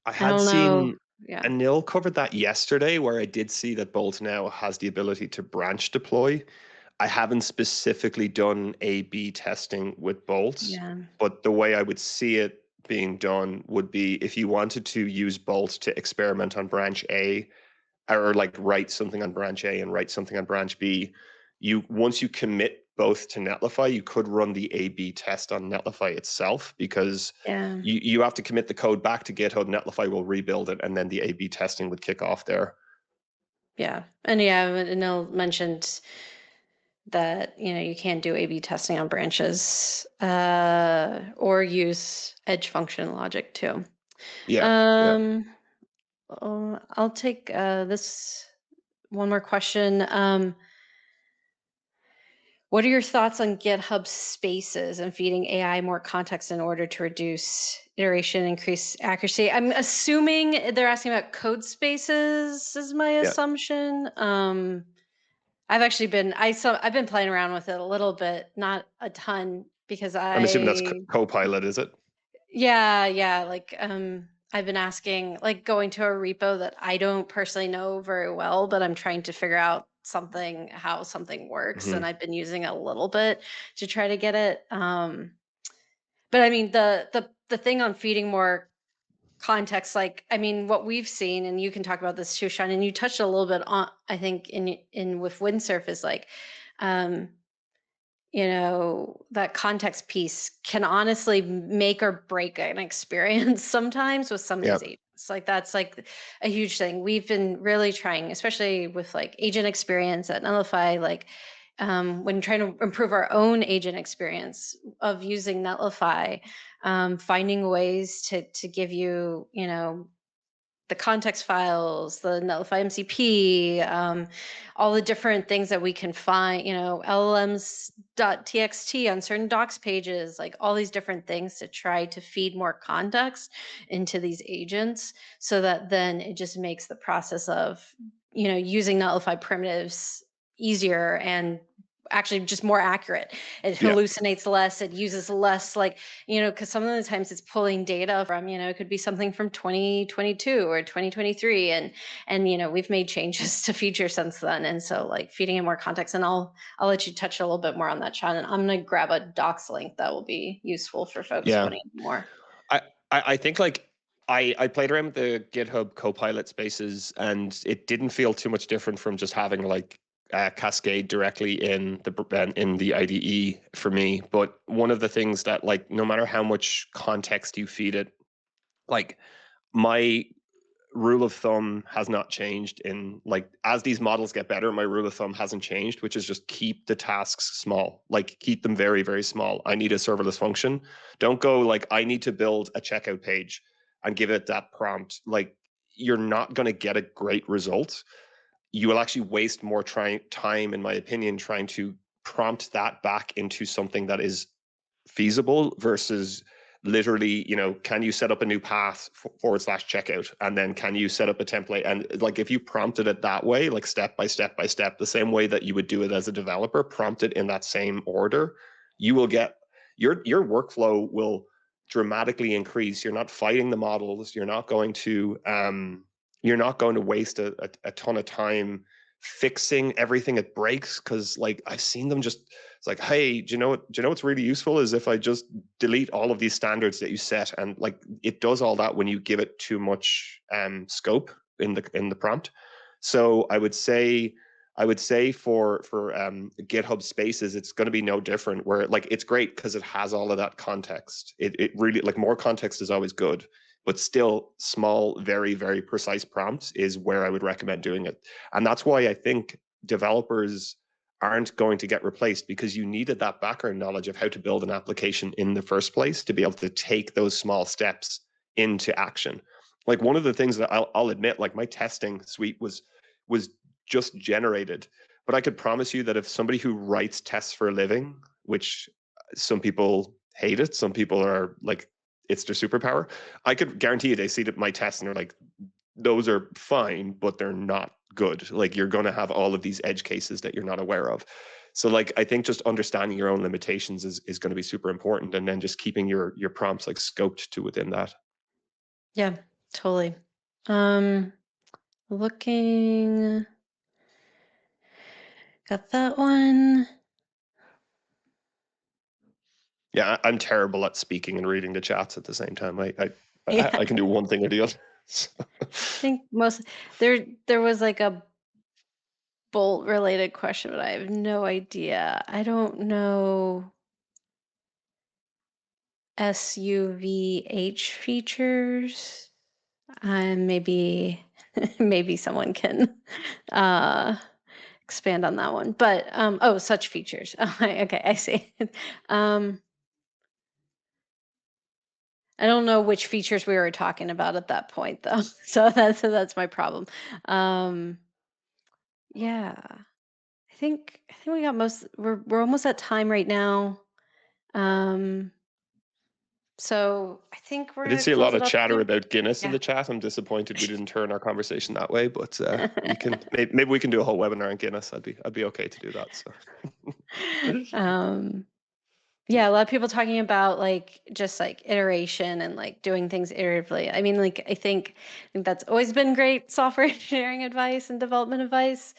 I had don't know. seen Yeah. Anil covered that yesterday, where I did see that Bolt now has the ability to branch deploy. I haven't specifically done A/B testing with Bolt, Yeah. but the way I would see it being done would be if you wanted to use Bolt to experiment on branch A, or like write something on branch A and write something on branch B, once you commit both to Netlify, you could run the A/B test on Netlify itself, because Yeah. you have to commit the code back to GitHub. Netlify will rebuild it, and then the A/B testing would kick off there. Yeah. And yeah, Anil mentioned that, you can't do A/B testing on branches or use edge function logic too. Yeah, yeah. Um, I'll take this one more question. What are your thoughts on GitHub Spaces and feeding AI more context in order to reduce iteration, increase accuracy? I'm assuming they're asking about code spaces, is my Yeah. assumption. I've been playing around with it a little bit, not a ton, because I'm assuming that's Copilot, is it? yeah, like I've been asking, like going to a repo that I don't personally know very well, but I'm trying to figure out how something works, Hmm. and I've been using it a little bit to try to get it. But I mean, the thing on feeding more context, like I mean, what we've seen, and you can talk about this too, Sean, and you touched a little bit on, I think in with Windsurf is like, um, that context piece can honestly make or break an experience sometimes with some of Yeah. these agents. Like that's like a huge thing. We've been really trying, especially with like agent experience at Netlify, like when trying to improve our own agent experience of using Netlify, finding ways to give you, the context files, the Netlify MCP, all the different things that we can find, LLMs.txt on certain docs pages, like all these different things to try to feed more context into these agents, so that then it just makes the process of, using Netlify primitives easier and actually just more accurate. It Yeah. hallucinates less, it uses less, like, because some of the times it's pulling data from, it could be something from 2022 or 2023, and we've made changes to features since then, and so like feeding in more context. And I'll let you touch a little bit more on that, Sean, and I'm going to grab a docs link that will be useful for folks Yeah. putting in more. I think like I played around with the GitHub Copilot spaces, and it didn't feel too much different from just having like Cascade directly in the IDE for me. But one of the things that, like, no matter how much context you feed it, like my rule of thumb has not changed in, like, as these models get better, my rule of thumb hasn't changed, which is just keep the tasks small, like keep them very, very small. I need a serverless function. Don't go like, I need to build a checkout page and give it that prompt. Like, you're not going to get a great result. You will actually waste more time, in my opinion, trying to prompt that back into something that is feasible versus literally, can you set up a new path / checkout, and then can you set up a template? And like, if you prompted it that way, like step by step by step, the same way that you would do it as a developer, prompt it in that same order, you will get your workflow will dramatically increase. You're not fighting the models. You're not going to waste a ton of time fixing everything that breaks, because like I've seen them just, it's like, hey, do you know what's really useful is if I just delete all of these standards that you set, and like it does all that when you give it too much scope in the prompt. So I would say for GitHub Spaces, it's going to be no different, where like it's great because it has all of that context. It really, like, more context is always good, but still small, very, very precise prompts is where I would recommend doing it. And that's why I think developers aren't going to get replaced, because you needed that background knowledge of how to build an application in the first place to be able to take those small steps into action. Like, one of the things that I'll admit, like, my testing suite was just generated, but I could promise you that if somebody who writes tests for a living, which some people hate it, some people are like, it's their superpower, I could guarantee you they see my tests and they're like, those are fine, but they're not good. Like, you're going to have all of these edge cases that you're not aware of. So like, I think just understanding your own limitations is going to be super important, and then just keeping your prompts like scoped to within that. Yeah, totally. Looking, got that one. Yeah, I'm terrible at speaking and reading the chats at the same time. Yeah. I can do one thing or the other. I think there was like a bolt related question, but I have no idea. I don't know SUVH features. Maybe maybe someone can expand on that one. But oh, such features. Okay, I see. I don't know which features we were talking about at that point, though. So that's my problem. Yeah, I think we got most. We're almost at time right now. So I think we're I did gonna see a lot close it of up chatter here. about Guinness in Yeah. the chat. I'm disappointed we didn't turn our conversation that way, but we can maybe we can do a whole webinar on Guinness. I'd be okay to do that. So Yeah, a lot of people talking about like just like iteration and like doing things iteratively. I mean, like I think that's always been great software engineering advice and development advice.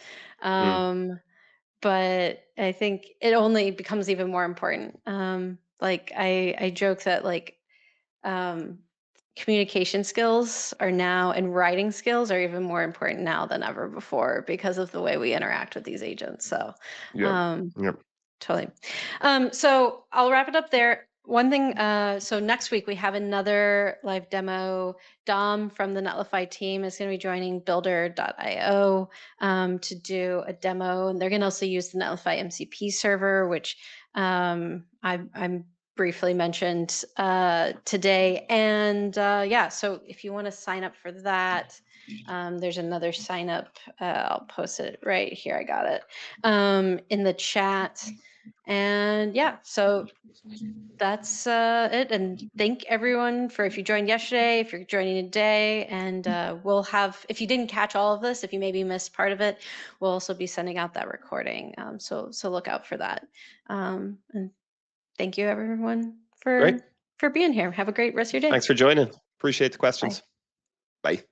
But I think it only becomes even more important. Like I joke that like um, communication skills are now and writing skills are even more important now than ever before because of the way we interact with these agents. So yeah, um, yeah. totally. So I'll wrap it up there. One thing, so next week we have another live demo. Dom from the Netlify team is going to be joining builder.io to do a demo. And they're going to also use the Netlify MCP server, which I'm briefly mentioned today. And yeah, so if you want to sign up for that, there's another sign up. I'll post it right here. I got it in the chat. And yeah, so that's it. And thank everyone for, if you joined yesterday, if you're joining today, and we'll have, if you didn't catch all of this, if you maybe missed part of it, we'll also be sending out that recording. So look out for that. And thank you everyone Great. for being here. Have a great rest of your day. Thanks for joining. Appreciate the questions. Bye. Bye.